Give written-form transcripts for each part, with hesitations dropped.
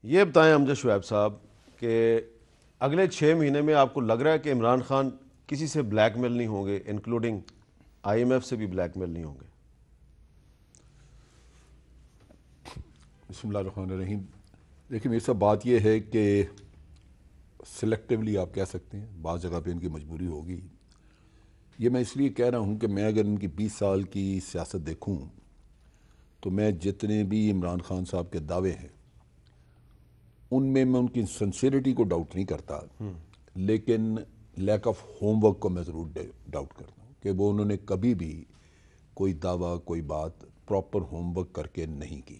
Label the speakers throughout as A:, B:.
A: یہ بتائیں امجد شعیب صاحب کہ اگلے 6 مہینے میں آپ کو لگ رہا ہے کہ عمران خان کسی سے بلیک میل نہیں ہوں گے، انکلوڈنگ آئی ایم ایف سے بھی بلیک میل نہیں ہوں گے؟
B: بسم اللہ الرحمن الرحیم. دیکھیں میری صاحب، بات یہ ہے کہ سلیکٹیولی آپ کہہ سکتے ہیں بعض جگہ پہ ان کی مجبوری ہوگی. یہ میں اس لیے کہہ رہا ہوں کہ میں اگر ان کی 20 سال کی سیاست دیکھوں تو میں جتنے بھی عمران خان صاحب کے دعوے ہیں ان میں ان کی سنسیریٹی کو ڈاؤٹ نہیں کرتا، لیکن لیک آف ہوم ورک کو میں ضرور ڈاؤٹ کرتا ہوں کہ وہ انہوں نے کبھی بھی کوئی دعویٰ کوئی بات پراپر ہوم ورک کر کے نہیں کی.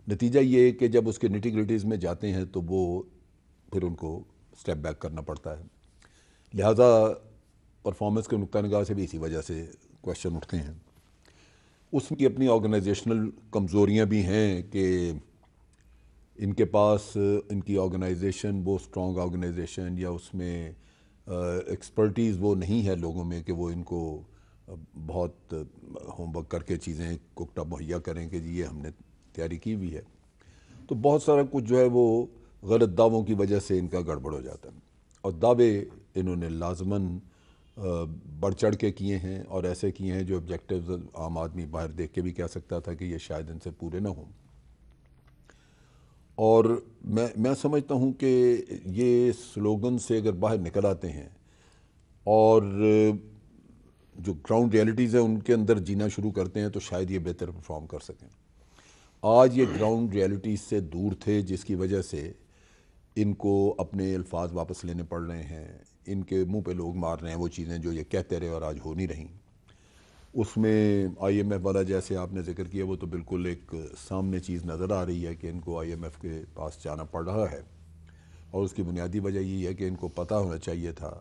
B: نتیجہ یہ ہے کہ جب اس کے نیٹی گریٹیز میں جاتے ہیں تو وہ پھر ان کو سٹیپ بیک کرنا پڑتا ہے. لہٰذا پرفارمنس کے نقطہ نگاہ سے بھی اسی وجہ سے کویشچن اٹھتے ہیں. اس کی اپنی آرگنائزیشنل کمزوریاں بھی ہیں کہ ان کے پاس ان کی آرگنائزیشن وہ اسٹرانگ آرگنائزیشن یا اس میں ایکسپرٹیز وہ نہیں ہے لوگوں میں کہ وہ ان کو بہت ہوم ورک کر کے چیزیں کوکٹا مہیا کریں کہ جی یہ ہم نے تیاری کی ہوئی ہے. تو بہت سارا کچھ جو ہے وہ غلط دعووں کی وجہ سے ان کا گڑبڑ ہو جاتا ہے، اور دعوے انہوں نے لازماً بڑھ چڑھ کے کیے ہیں اور ایسے کیے ہیں جو آبجیکٹیوز عام آدمی باہر دیکھ کے بھی کہہ سکتا تھا کہ یہ شاید ان سے پورے نہ ہوں. اور میں سمجھتا ہوں کہ یہ سلوگن سے اگر باہر نکل آتے ہیں اور جو گراؤنڈ ریئلٹیز ہیں ان کے اندر جینا شروع کرتے ہیں تو شاید یہ بہتر پرفارم کر سکیں. آج یہ گراؤنڈ ریئلٹیز سے دور تھے، جس کی وجہ سے ان کو اپنے الفاظ واپس لینے پڑ رہے ہیں. ان کے منہ پہ لوگ مار رہے ہیں وہ چیزیں جو یہ کہتے رہے اور آج ہو نہیں رہیں. اس میں آئی ایم ایف والا جیسے آپ نے ذکر کیا وہ تو بالکل ایک سامنے چیز نظر آ رہی ہے کہ ان کو آئی ایم ایف کے پاس جانا پڑ رہا ہے، اور اس کی بنیادی وجہ یہی ہے کہ ان کو پتہ ہونا چاہیے تھا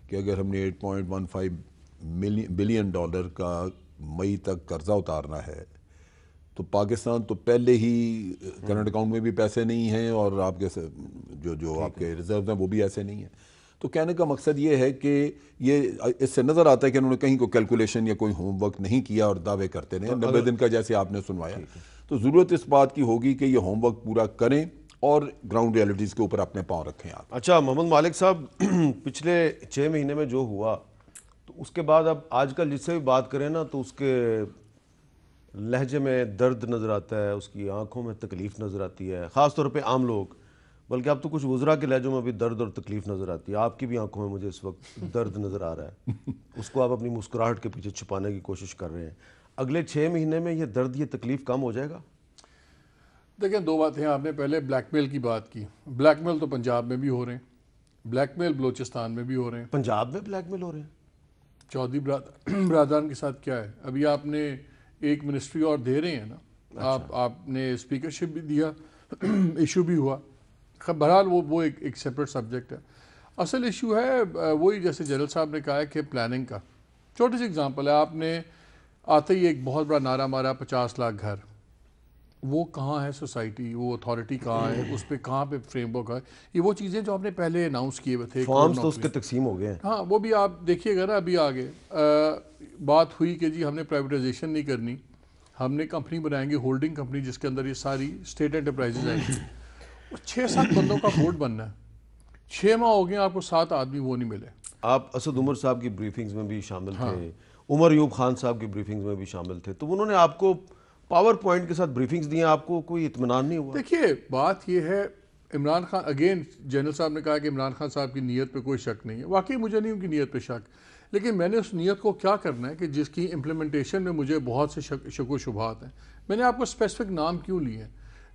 B: کہ اگر ہم نے $8.15 بلین کا مئی تک قرضہ اتارنا ہے تو پاکستان تو پہلے ہی کرنٹ اکاؤنٹ میں بھی پیسے نہیں ہیں اور آپ کے جو آپ کے ریزرو ہیں وہ بھی ایسے نہیں ہیں. تو کہنے کا مقصد یہ ہے کہ یہ اس سے نظر آتا ہے کہ انہوں نے کہیں کوئی کیلکولیشن یا کوئی ہوم ورک نہیں کیا اور دعوے کرتے رہے 90 دن کا جیسے آپ نے سنوایا. تو ضرورت اس بات کی ہوگی کہ یہ ہوم ورک پورا کریں اور گراؤنڈ ریئلٹیز کے اوپر اپنے پاؤں رکھیں. آپ
A: اچھا محمد مالک صاحب، پچھلے 6 مہینے میں جو ہوا تو اس کے بعد اب آج کل جس سے بھی بات کریں نا تو اس کے لہجے میں درد نظر آتا ہے، اس کی آنکھوں میں تکلیف نظر آتی ہے، خاص طور پہ عام لوگ، بلکہ اب تو کچھ وزراء کے لہجوں میں بھی درد اور تکلیف نظر آتی ہے. آپ کی بھی آنکھوں میں مجھے اس وقت درد نظر آ رہا ہے، اس کو آپ اپنی مسکراہٹ کے پیچھے چھپانے کی کوشش کر رہے ہیں. اگلے 6 مہینے میں یہ درد یہ تکلیف کم ہو جائے گا؟
C: دیکھیں دو باتیں ہیں. آپ نے پہلے بلیک میل کی بات کی. بلیک میل تو پنجاب میں بھی ہو رہے ہیں، بلیک میل بلوچستان میں بھی ہو رہے ہیں.
A: پنجاب میں بلیک میل ہو رہے ہیں؟
C: چودھری برادران کے ساتھ کیا ہے؟ ابھی آپ نے ایک منسٹری اور دے رہے ہیں نا. آپ نے اسپیکرشپ بھی دیا، ایشو بھی ہوا. بہرحال وہ ایک سیپریٹ سبجیکٹ ہے. اصل ایشو ہے وہی جیسے جنرل صاحب نے کہا ہے کہ پلاننگ کا. چھوٹی سی اگزامپل ہے، آپ نے آتے ہی ایک بہت بڑا نعرہ مارا 50 لاکھ گھر. وہ کہاں ہے سوسائٹی، وہ اتھارٹی کہاں ہے، اس پہ کہاں پہ فریم ورک ہے؟ یہ وہ چیزیں جو آپ نے پہلے اناؤنس کیے ہوئے تھے.
A: فارمز تو اس کے تقسیم ہو گئے ہیں.
C: ہاں وہ بھی آپ دیکھیے گا نا. ابھی آگے بات ہوئی کہ جی ہم نے پرائیویٹائزیشن نہیں کرنی، ہم نے کمپنی بنائیں گے، ہولڈنگ کمپنی جس کے اندر یہ ساری اسٹیٹ انٹرپرائزز آئیں گی. 6-7 بندوں کا بورڈ بننا ہے. 6 ماہ ہو گئے آپ کو 7 آدمی وہ نہیں ملے.
A: آپ اسد عمر صاحب کی بریفنگز میں بھی شامل تھے، عمر ایوب خان صاحب کی بریفنگز میں بھی شامل تھے، تو انہوں نے آپ کو پاور پوائنٹ کے ساتھ بریفنگز دی ہیں، آپ کو کوئی اطمینان نہیں ہوا؟
C: دیکھیے بات یہ ہے، عمران خان اگین جنرل صاحب نے کہا کہ عمران خان صاحب کی نیت پہ کوئی شک نہیں ہے. واقعی مجھے نہیں ان کی نیت پہ شک، لیکن میں نے اس نیت کو کیا کرنا ہے کہ جس کی امپلیمنٹیشن میں مجھے بہت سے شک و شبہات ہیں. میں نے آپ کو اسپیسیفک نام کیوں لیے ہیں؟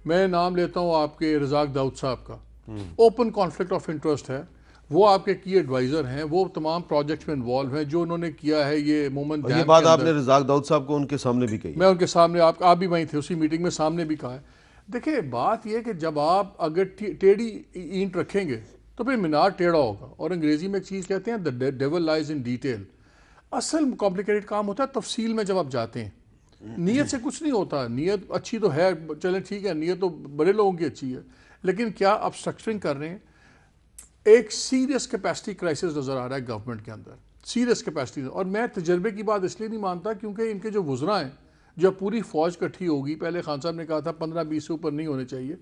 C: میں نام لیتا ہوں آپ کے رزاق داؤد صاحب کا. اوپن کانفلکٹ آف انٹرسٹ ہے، وہ آپ کے کی ایڈوائزر ہیں، وہ تمام پروجیکٹس میں انوالو ہیں جو انہوں نے کیا ہے. یہ مومن
A: یہ بات آپ نے رزاق داؤد صاحب کو ان کے سامنے بھی کہی؟
C: میں ان کے سامنے، آپ بھی وہیں تھے اسی میٹنگ میں، سامنے بھی کہا ہے. دیکھیں بات یہ کہ جب آپ اگر ٹیڑھی اینٹ رکھیں گے تو پھر مینار ٹیڑھا ہوگا. اور انگریزی میں ایک چیز کہتے ہیں the devil lies in detail. اصل کمپلیکیٹڈ کام ہوتا ہے تفصیل میں جب آپ جاتے ہیں. نیت سے کچھ نہیں ہوتا. نیت اچھی تو ہے، چلیں ٹھیک ہے، نیت تو بڑے لوگوں کی اچھی ہے، لیکن کیا آپ اسٹرکچرنگ کر رہے ہیں؟ ایک سیریس کیپیسٹی کرائسس نظر آ رہا ہے گورنمنٹ کے اندر، سیریس کیپیسٹی. اور میں تجربے کی بات اس لیے نہیں مانتا کیونکہ ان کے جو وزراء ہیں، جب پوری فوج کٹھی ہوگی، پہلے خان صاحب نے کہا تھا 15-20 سے اوپر نہیں ہونے چاہیے،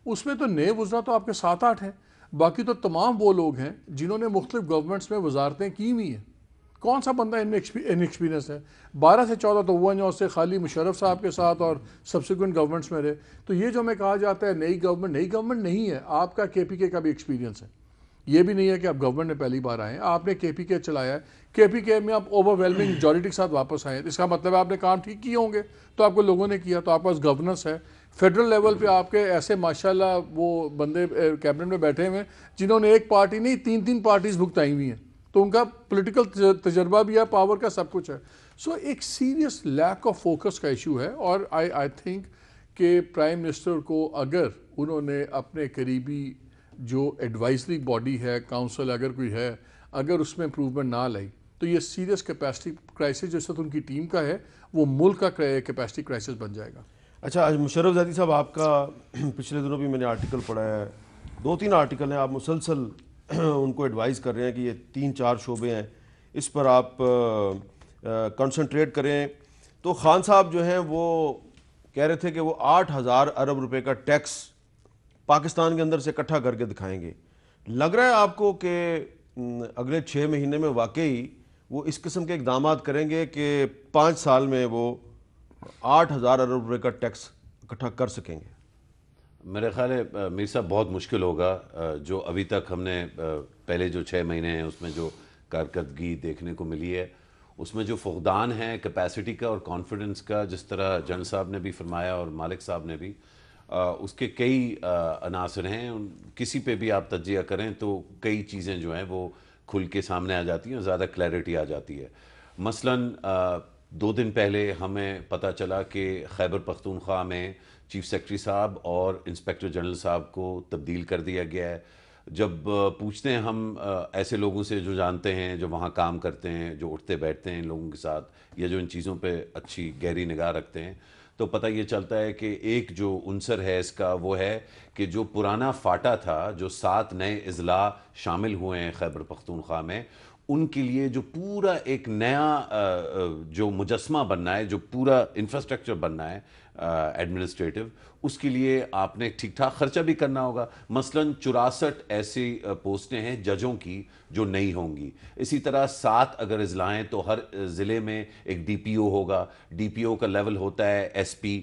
C: اس میں تو نئے وزراء تو آپ کے 7-8 ہیں، باقی تو تمام وہ لوگ ہیں جنہوں نے مختلف گورنمنٹس میں وزارتیں کی ہوئی ہیں. کون سا بندہ ان میں ایکسپیرینس ہے؟ 12 سے 14 تو وہ ہیں جو اس سے خالی مشرف صاحب کے ساتھ اور سبسیکوینٹ گورنمنٹس میں رہے. تو یہ جو میں کہا جاتا ہے نئی گورنمنٹ نہیں ہے. آپ کا کے پی کے کا بھی ایکسپیرینس ہے. یہ بھی نہیں ہے کہ آپ گورنمنٹ میں پہلی بار آئے ہیں. آپ نے کے پی کے چلایا ہے, کے پی کے میں آپ اوور ویلمنگ میجورٹی کے ساتھ واپس آئے ہیں. اس کا مطلب ہے آپ نے کام ٹھیک کیے ہوں گے, تو آپ کو لوگوں نے کیا, تو آپ پاس گورننس ہے. فیڈرل لیول پہ آپ کے ایسے ماشاءاللہ وہ بندے کیبنٹ میں بیٹھے ہوئے ہیں جنہوں نے ایک پارٹی نہیں 3 پارٹیز بھگتائی ہوئی ہیں, تو ان کا پولیٹیکل تجربہ بھی ہے, پاور کا سب کچھ ہے. سو ایک سیریس لیک آف فوکس کا ایشو ہے. اور آئی تھنک کہ پرائم منسٹر کو اگر انہوں نے اپنے قریبی جو ایڈوائزری باڈی ہے, کاؤنسل اگر کوئی ہے, اگر اس میں امپروومنٹ نہ لائی تو یہ سیریس کیپیسٹی کرائسس جو ساتھ ان کی ٹیم کا ہے وہ ملک کا کیپیسٹی کرائسس بن جائے گا.
A: اچھا مشرف زیدی صاحب, آپ کا پچھلے دنوں بھی میں نے آرٹیکل پڑھا ہے, 2-3 آرٹیکل ہیں, آپ مسلسل ان کو ایڈوائز کر رہے ہیں کہ یہ 3-4 شعبے ہیں, اس پر آپ کنسنٹریٹ کریں. تو خان صاحب جو ہیں وہ کہہ رہے تھے کہ وہ 8,000 ارب روپے کا ٹیکس پاکستان کے اندر سے اکٹھا کر کے دکھائیں گے. لگ رہا ہے آپ کو کہ اگلے 6 مہینے میں واقعی وہ اس قسم کے اقدامات کریں گے کہ 5 سال میں وہ 8,000 ارب روپے کا ٹیکس اکٹھا کر سکیں گے؟
D: میرے خیال ہے میر صاحب بہت مشکل ہوگا. جو ابھی تک ہم نے پہلے جو 6 مہینے ہیں اس میں جو کارکردگی دیکھنے کو ملی ہے, اس میں جو فقدان ہے کیپیسٹی کا اور کانفیڈنس کا, جس طرح جنرل صاحب نے بھی فرمایا اور مالک صاحب نے بھی, اس کے کئی عناصر ہیں. کسی پہ بھی آپ تجزیہ کریں تو کئی چیزیں جو ہیں وہ کھل کے سامنے آ جاتی ہیں اور زیادہ کلیئرٹی آ جاتی ہے. مثلاً 2 دن پہلے ہمیں پتہ چلا کہ خیبر پختونخوا میں چیف سیکرٹری صاحب اور انسپیکٹر جنرل صاحب کو تبدیل کر دیا گیا ہے. جب پوچھتے ہیں ہم ایسے لوگوں سے جو جانتے ہیں, جو وہاں کام کرتے ہیں, جو اٹھتے بیٹھتے ہیں لوگوں کے ساتھ, یا جو ان چیزوں پہ اچھی گہری نگاہ رکھتے ہیں, تو پتہ یہ چلتا ہے کہ ایک جو عنصر ہے اس کا وہ ہے کہ جو پرانا فاٹا تھا, جو 7 نئے اضلاع شامل ہوئے ہیں خیبر پختونخوا میں, ان کے لیے جو پورا ایک نیا جو مجسمہ بننا ہے, جو پورا انفراسٹرکچر بننا ہے ایڈمنسٹریٹو, اس کے لیے آپ نے ٹھیک ٹھاک خرچہ بھی کرنا ہوگا. مثلاً 64 ایسی پوسٹیں ہیں ججوں کی جو نئی ہوں گی. اسی طرح 7 اگر اضلاع ہیں تو ہر ضلع میں ایک ڈی پی او ہوگا. ڈی پی او کا لیول ہوتا ہے ایس پی.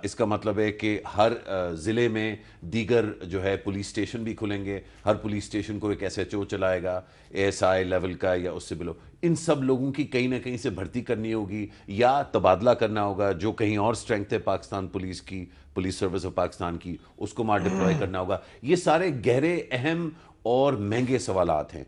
D: اس کا مطلب ہے کہ ہر ضلع میں دیگر جو ہے پولیس اسٹیشن بھی کھلیں گے. ہر پولیس اسٹیشن کو ایک ایس ایچ او چلائے گا, اے ایس آئی لیول کا یا اس سے بلو. ان سب لوگوں کی کہیں نہ کہیں سے بھرتی کرنی ہوگی یا تبادلہ کرنا ہوگا. جو کہیں اور اسٹرینگتھ ہے پاکستان پولیس کی, پولیس سروس آف پاکستان کی, اس کو وہاں ڈپلوائے کرنا ہوگا. یہ سارے گہرے, اہم اور مہنگے سوالات ہیں.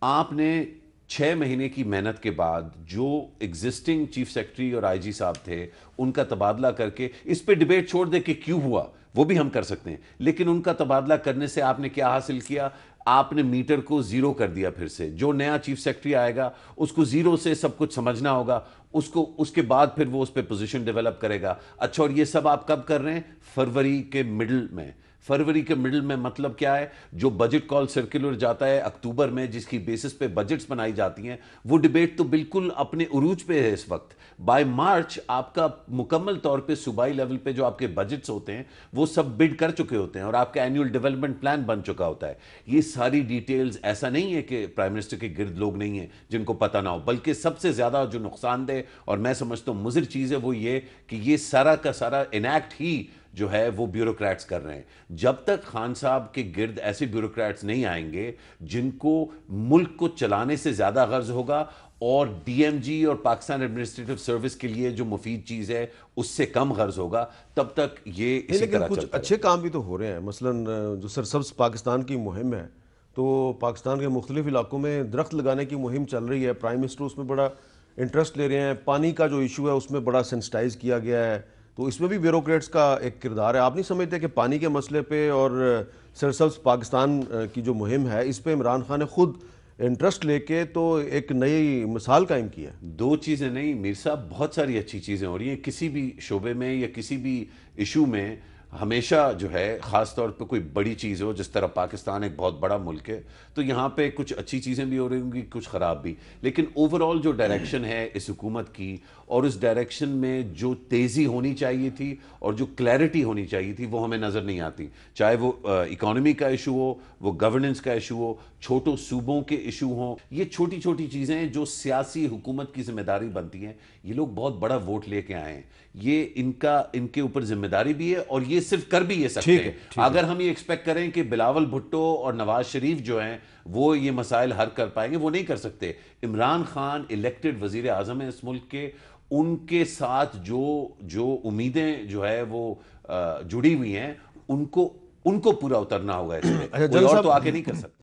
D: آپ نے 6 مہینے کی محنت کے بعد جو ایگزسٹنگ چیف سیکرٹری اور آئی جی صاحب تھے ان کا تبادلہ کر کے, اس پہ ڈیبیٹ چھوڑ دے کہ کیوں ہوا, وہ بھی ہم کر سکتے ہیں, لیکن ان کا تبادلہ کرنے سے آپ نے کیا حاصل کیا؟ آپ نے میٹر کو زیرو کر دیا. پھر سے جو نیا چیف سیکرٹری آئے گا اس کو زیرو سے سب کچھ سمجھنا ہوگا, اس کے بعد پھر وہ اس پہ پوزیشن ڈیولپ کرے گا. اچھا, اور یہ سب آپ کب کر رہے ہیں؟ فروری کے مڈل میں. فروری کے مڈل میں مطلب کیا ہے؟ جو بجٹ کال سرکولر جاتا ہے اکتوبر میں, جس کی بیسس پہ بجٹس بنائی جاتی ہیں, وہ ڈیبیٹ تو بالکل اپنے عروج پہ ہے اس وقت. بائی مارچ آپ کا مکمل طور پہ صوبائی لیول پہ جو آپ کے بجٹس ہوتے ہیں وہ سب بڈ کر چکے ہوتے ہیں اور آپ کا اینیول ڈیولپمنٹ پلان بن چکا ہوتا ہے. یہ ساری ڈیٹیلز, ایسا نہیں ہے کہ پرائم منسٹر کے گرد لوگ نہیں ہیں جن کو پتہ نہ ہو, بلکہ سب سے زیادہ جو نقصان دہ اور میں سمجھتا ہوں مضر چیز ہے وہ یہ کہ یہ سارا کا سارا انیکٹ ہی جو ہے وہ بیوروکریٹس کر رہے ہیں. جب تک خان صاحب کے گرد ایسے بیوروکریٹس نہیں آئیں گے جن کو ملک کو چلانے سے زیادہ غرض ہوگا اور ڈی ایم جی اور پاکستان ایڈمنسٹریٹو سروس کے لیے جو مفید چیز ہے اس سے کم غرض ہوگا, تب تک یہ اسی طرح
A: لیکن کچھ اچھے کام بھی تو ہو رہے ہیں. مثلاً جو سرسبز پاکستان کی مہم ہے, تو پاکستان کے مختلف علاقوں میں درخت لگانے کی مہم چل رہی ہے. پرائم منسٹر اس میں بڑا انٹرسٹ لے رہے ہیں. پانی کا جو ایشو ہے اس میں بڑا سینسٹائز کیا گیا ہے, تو اس میں بھی بیوروکریٹس کا ایک کردار ہے. آپ نہیں سمجھتے کہ پانی کے مسئلے پہ اور سرسبز پاکستان کی جو مہم ہے اس پہ عمران خان نے خود انٹرسٹ لے کے تو ایک نئی مثال قائم کی ہے؟
D: 2 چیزیں نہیں میر صاحب, بہت ساری اچھی چیزیں ہو رہی ہیں. کسی بھی شعبے میں یا کسی بھی ایشو میں ہمیشہ جو ہے خاص طور پہ کوئی بڑی چیز ہو، جس طرح پاکستان ایک بہت بڑا ملک ہے، تو یہاں پہ کچھ اچھی چیزیں بھی ہو رہی ہوں گی، کچھ خراب بھی، لیکن اوور آل جو ڈائریکشن ہے اس حکومت کی، اور اس ڈائریکشن میں جو تیزی ہونی چاہیے تھی اور جو کلیئرٹی ہونی چاہیے تھی وہ ہمیں نظر نہیں آتی، چاہے وہ اکانومی کا ایشو ہو، وہ گورننس کا ایشو ہو، چھوٹوں صوبوں کے ایشو ہوں، یہ چھوٹی چھوٹی چیزیں جو سیاسی حکومت کی ذمہ داری بنتی ہیں. یہ لوگ بہت بڑا ووٹ لے کے آئے ہیں، یہ ان کے اوپر ذمہ داری بھی ہے، اور یہ صرف کر بھی یہ سکتے ہیں. اگر ہم یہ ایکسپیکٹ کریں کہ بلاول بھٹو اور نواز شریف جو ہیں وہ یہ مسائل حل کر پائیں گے، وہ نہیں کر سکتے. عمران خان الیکٹڈ وزیر اعظم ہیں اس ملک کے، ان کے ساتھ جو امیدیں جو ہے وہ جڑی ہوئی ہیں، ان کو پورا اترنا ہوگا اس میں، کوئی اور تو آ کے نہیں کر سکتا.